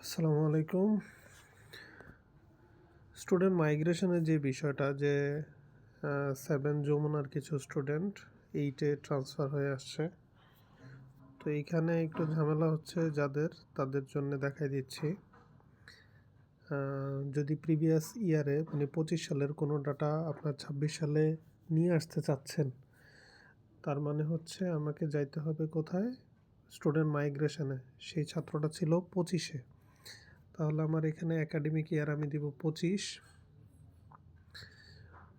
আসসালামু আলাইকুম। স্টুডেন্ট মাইগ্রেশনের যে বিষয়টা যে 7 যমুনার কিছু স্টুডেন্ট 8-এ ট্রান্সফার হয়ে আসছে। তো এইখানে একটু ঝামেলা হচ্ছে তাদের জন্য দেখাই দিচ্ছি। যদি প্রিভিয়াস ইয়ারে মানে 25 সালের কোনো ডাটা আপনার 26 সালে নিয়ে আসতে চাচ্ছেন, তার মানে হচ্ছে আমাকে যাইতে হবে কোথায়? স্টুডেন্ট মাইগ্রেশনে। সেই ছাত্রটা ছিল 25-এ। তাহলে আমার এখানে একাডেমিক ইয়ার আমি দিব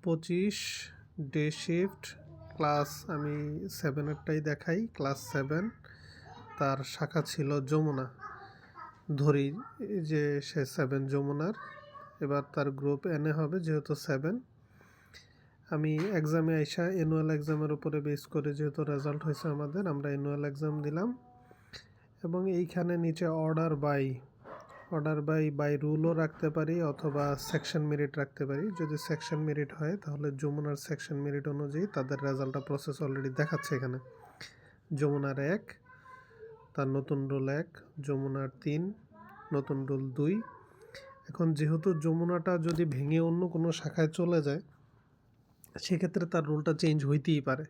25 ডে শিফট ক্লাস আমি 7-এরটাই দেখাই। ক্লাস 7 তার শাখা ছিল যমুনা। ধরি যে সে 7 যমুনার। এবার তার গ্রুপ এনে হবে যেহেতু 7। আমি এক্সামে আইসা অ্যানুয়াল এক্সামের উপরে বেস করে যেহেতু রেজাল্ট হয়েছে আমাদের, আমরা অ্যানুয়াল এক্সাম দিলাম এবং এইখানে নিচে অর্ডার বাই রুলও রাখতে পারি অথবা সেকশন মেরিট রাখতে পারি। যদি সেকশন মেরিট হয় তাহলে যমুনার সেকশন মেরিট অনুযায়ী তাদের রেজাল্টটা প্রসেস অলরেডি দেখাচ্ছে এখানে। যমুনার 1 তার নতুন রুল 1, যমুনার 3 নতুন রুল 2। এখন যেহেতু যমুনাটা যদি ভেঙে অন্য কোনো শাখায় চলে যায় সেক্ষেত্রে তার রুলটা চেঞ্জ হইতেই পারে।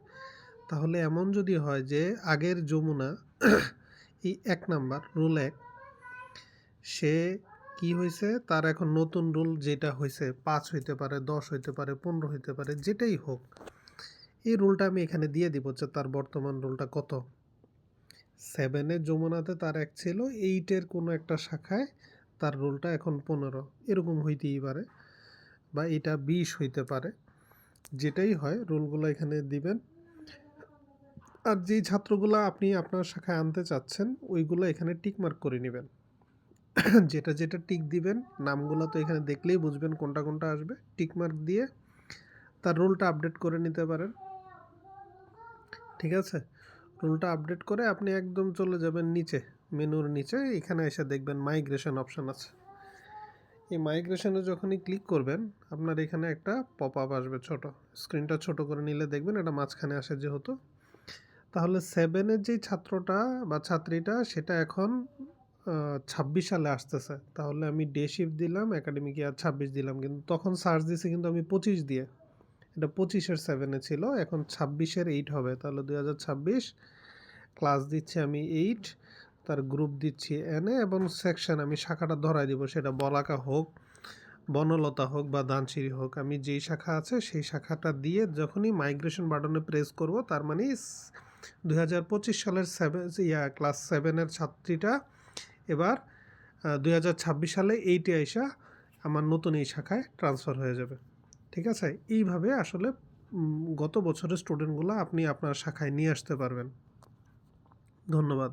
তাহলে এমন যদি হয় যে আগের যমুনা এই 1 নাম্বার রুল 1 সে কি হয়েছে, তার এখন নতুন রুল যেটা হয়েছে 5 হইতে পারে, 10 হইতে পারে, 15 হইতে পারে, যেটাই হোক এই রুলটা আমি এখানে দিয়ে দিব যে তার বর্তমান রুলটা কত। 7-এর যমুনাতে তার 1 ছিল, 8-এর কোনো একটা শাখায় তার রুলটা এখন 15 এরকম হইতেই পারে, বা এটা 20 হইতে পারে। যেটাই হয় রুলগুলো এখানে দিবেন। আর যেই ছাত্রগুলো আপনি আপনার শাখায় আনতে চাচ্ছেন ওইগুলো এখানে টিকমার্ক করে নেবেন। যেটা টিক দিবেন, নামগুলো তো এখানে দেখলেই বুঝবেন কোনটা কোনটা আসবে। টিকমার্ক দিয়ে তার রুলটা আপডেট করে নিতে পারেন। ঠিক আছে, রুলটা আপডেট করে আপনি একদম চলে যাবেন নিচে, মেনুর নিচে। এখানে এসে দেখবেন মাইগ্রেশন অপশান আছে। এই মাইগ্রেশনে যখনই ক্লিক করবেন আপনার এখানে একটা পপ আপ আসবে, ছোট স্ক্রিনটা ছোট করে নিলে দেখবেন এটা মাঝখানে আসে যেহেতু। তাহলে 7-এর যেই ছাত্রটা বা ছাত্রীটা সেটা এখন 26 সালে আসতেছে। তাহলে আমি ডে শিফট দিলাম, একাডেমিক ইয়ার 26 দিলাম, কিন্তু তখন সার্চ দিছি কিন্তু আমি 25 দিয়ে। এটা 25-এর 7-এ ছিল, এখন 26-এর 8 হবে। তাহলে 2026 ক্লাস দিচ্ছি আমি 8, তার গ্রুপ দিচ্ছি এনে এবং সেকশন আমি শাখাটা ধরাই দিব, সেটা বলাকা হোক, বনলতা হোক বা দানসিঁড়ি হোক। আমি যেই শাখা আছে সেই শাখাটা দিয়ে যখনই মাইগ্রেশন বাটনে প্রেস করব তার মানে 2025 সালের ক্লাস 7-এর ছাত্রীটা এবার 2026 সালে 8-এ আইসা আমার নতুন এই শাখায় ট্রান্সফার হয়ে যাবে। ঠিক আছে, এইভাবে আসলে গত বছরের স্টুডেন্টগুলো আপনি আপনার শাখায় নিয়ে আসতে পারবেন। ধন্যবাদ।